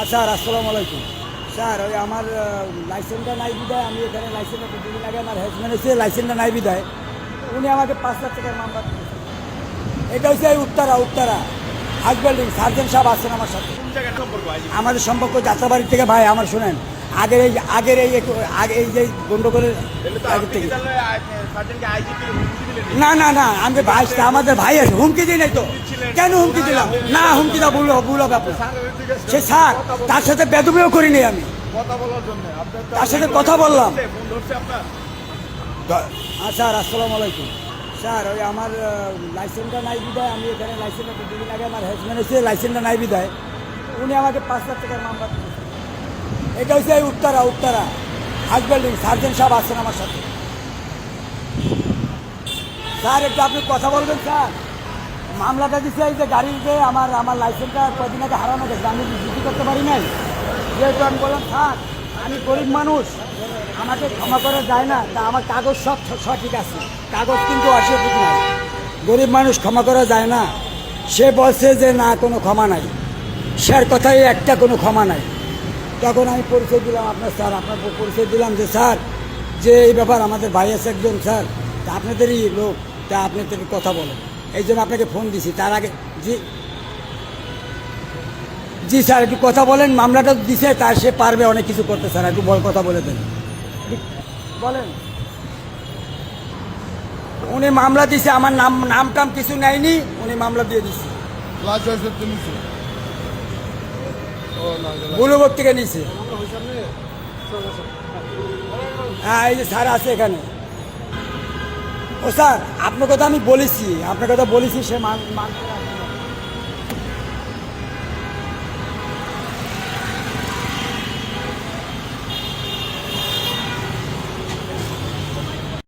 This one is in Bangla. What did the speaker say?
স্যার আসসালামু আলাইকুম। স্যার ওই আমার লাইসেন্সটা নাই বিদায় আমি এখানে লাইসেন্সটা দুদিন আগে আমার হাজব্যান্ড এসে লাইসেন্সটা নাই বিদায় উনি আমাকে 5 লাখ টাকার মামলা দিয়েছেন। এটা হচ্ছে এই উত্তরা হাজব্যান্ডিং সার্জেন্ট সাহেব আছেন আমার সাথে। আমাদের সম্পর্ক যাত্রাবাড়ি থেকে ভাই আমার শোনেন আগের এই যে গন্ডগোলের আগের থেকে না আমি ভাই আমাদের ভাই আছে হুমকি দিই নাই তো কেন হুমকি দিলাম না হুমকি দা ভুল হবে আপনার সে স্যার তার সাথে বেদবিও করিনি আমি তার সাথে কথা বললাম। স্যার আসসালামু আলাইকুম। স্যার ওই আমার লাইসেন্সটা নাই বিদায় আমি এখানে লাইসেন্সটা দুদিন আগে আমার হাজব্যান্ড এসে লাইসেন্সটা নাই বিদায় উনি আমাকে 5 লাখ টাকার মামলা দিয়েছেন। এটা হচ্ছে এই উত্তরা হাজব্যান্ডিং সার্জেন্ট সাহেব আছেন আমার সাথে। স্যার একটু আপনি কথা বলবেন স্যার। মামলাটা দিচ্ছে এই যে গাড়িতে আমার লাইসেন্সটা কদিন আগে হারানো গেছে আমি ডিউটি করতে পারি নাই যেহেতু আমি বললাম স্যার আমি গরিব মানুষ আমাকে ক্ষমা করা যায় না তা আমার কাগজ সব সঠিক আছে কাগজ কিন্তু অসঠিক নাই গরিব মানুষ ক্ষমা করা যায় না। সে বলছে যে না কোনো ক্ষমা নাই স্যার কথাই একটা কোনো ক্ষমা নাই। তখন আমি পরিচয় দিলাম আপনার স্যার আপনার পরিচয় দিলাম যে স্যার যে এই ব্যাপার আমাদের ভাই আছে একজন স্যার তা আপনাদেরই লোক তা আপনাদের কথা বলেন এই জন্য আপনাকে ফোন দিছি। তার আগে জি স্যার একটু কথা বলেন মামলাটা দিছে তার সে পারবে অনেক কিছু করতে স্যার একটু কথা বলে দেন বলেন। উনি মামলা দিছে আমার নাম টাম কিছু নেয়নি উনি মামলা দিয়ে দিছে বুলুবক থেকে নিছে। হ্যাঁ এই যে স্যার আছে এখানে। ও স্যার আপনার কথা আমি বলেছি সে